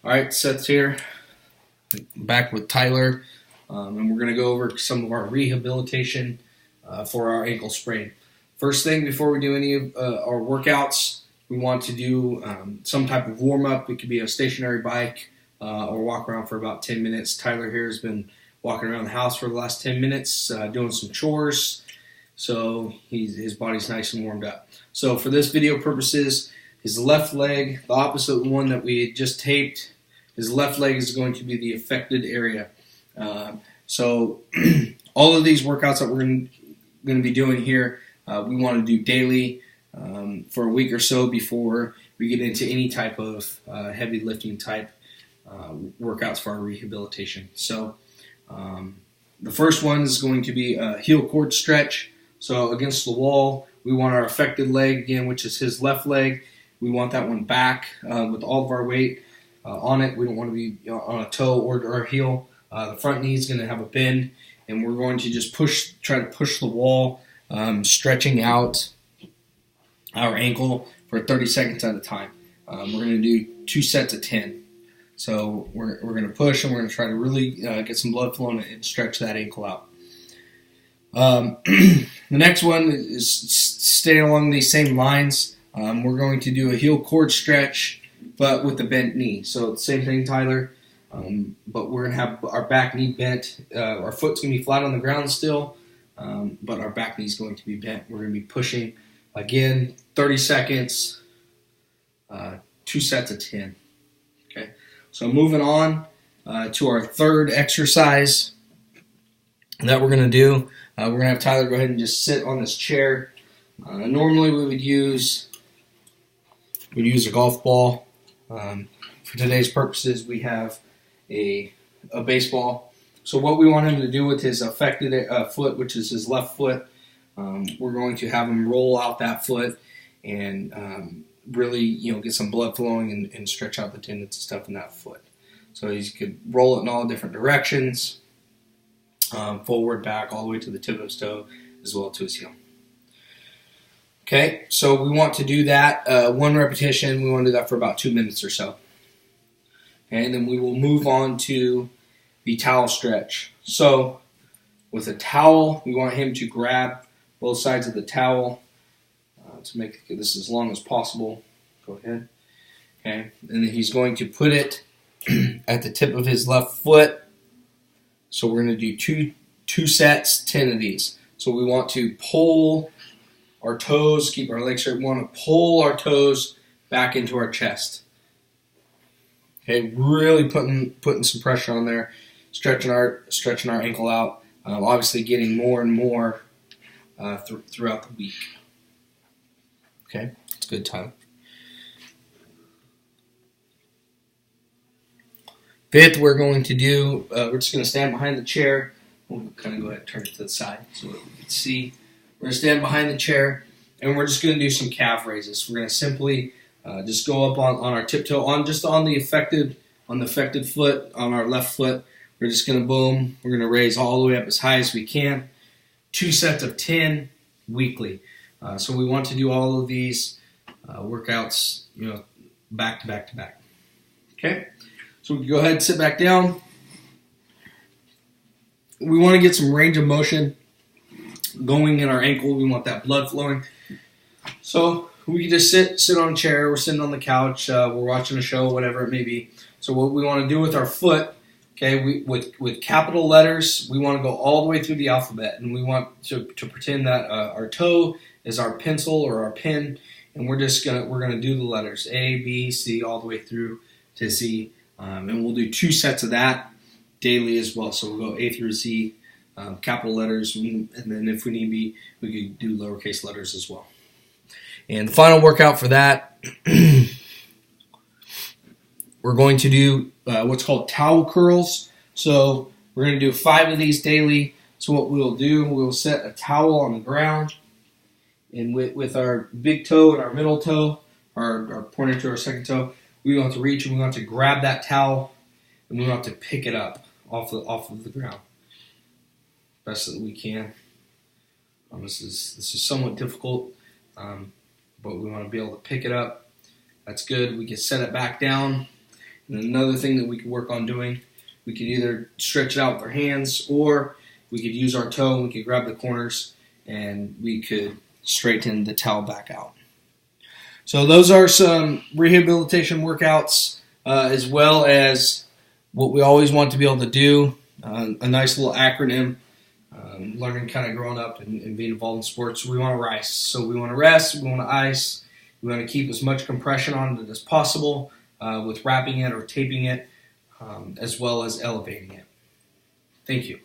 All right, Seth's here, back with Tyler, and we're going to go over some of our rehabilitation for our ankle sprain. First thing, before we do any of our workouts, we want to do some type of warm-up. It could be a stationary bike or walk around for about 10 minutes. Tyler here has been walking around the house for the last 10 minutes, doing some chores, so his body's nice and warmed up. So for this video purposes, his left leg, the opposite one that we had just taped, his left leg is going to be the affected area. So all of these workouts that we're going to be doing here, we want to do daily for a week or so before we get into any type of heavy lifting type workouts for our rehabilitation. So the first one is going to be a heel cord stretch. So against the wall, we want our affected leg again, which is his left leg. We want that one back with all of our weight on it. We don't want to be on a toe or a heel. The front knee is going to have a bend, and we're going to just try to push the wall, stretching out our ankle for 30 seconds at a time. We're going to do 2 sets of 10. So we're going to push, and we're going to try to really get some blood flowing and stretch that ankle out. The next one is staying along these same lines. We're going to do a heel cord stretch, but with the bent knee. So same thing, Tyler, but we're going to have our back knee bent. Our foot's going to be flat on the ground still, but our back knee is going to be bent. We're going to be pushing, again, 30 seconds, 2 sets of 10. Okay, so moving on to our third exercise that we're going to do. We're going to have Tyler go ahead and just sit on this chair. Normally we would use a golf ball. For today's purposes, we have a baseball. So what we want him to do with his affected foot, which is his left foot, we're going to have him roll out that foot and really, get some blood flowing and stretch out the tendons and stuff in that foot. So he could roll it in all different directions, forward, back, all the way to the tip of his toe, as well to his heel. Okay, so we want to do that, 1 repetition. We want to do that for about 2 minutes or so. Okay, and then we will move on to the towel stretch. So with a towel, we want him to grab both sides of the towel to make this as long as possible. Go ahead. Okay, and then he's going to put it at the tip of his left foot. So we're going to do two sets, 10 of these. So we want to pull our toes, keep our legs straight. We want to pull our toes back into our chest. Okay, really putting some pressure on there, stretching our ankle out. Obviously, getting more and more throughout the week. Okay, that's good, Tyler. Fifth, we're going to do. We're just going to stand behind the chair. We'll kind of go ahead and turn it to the side so that we can see. We're going to stand behind the chair, and we're just going to do some calf raises. We're going to simply just go up on our tiptoe, on the affected foot, on our left foot. We're just going to boom. We're going to raise all the way up as high as we can. 2 sets of 10 weekly. So we want to do all of these workouts, back to back to back. Okay, so we can go ahead and sit back down. We want to get some range of motion going in our ankle. We want that blood flowing. So we can just sit on a chair. We're sitting on the couch. We're watching a show, whatever it may be. So what we want to do with our foot, okay, with capital letters, we want to go all the way through the alphabet, and we want to pretend that our toe is our pencil or our pen, and we're gonna do the letters A, B, C, all the way through to Z, and we'll do 2 sets of that daily as well. So we'll go A through Z, capital letters, and then if we need be, we could do lowercase letters as well. And the final workout for that, we're going to do what's called towel curls. So we're going to do 5 of these daily. So what we'll do, we'll set a towel on the ground, and with our big toe and our middle toe, our pointer to our second toe, we want to reach and we want to grab that towel, and we want to pick it up off of the ground best that we can. This is somewhat difficult, but we want to be able to pick it up. That's good. We can set it back down. And another thing that we could work on doing, we could either stretch it out with our hands, or we could use our toe and we could grab the corners and we could straighten the towel back out. So those are some rehabilitation workouts, as well as what we always want to be able to do, a nice little acronym, learning kind of growing up and being involved in sports. We want to rise. So we want to rest, we want to ice, we want to keep as much compression on it as possible with wrapping it or taping it, as well as elevating it. Thank you.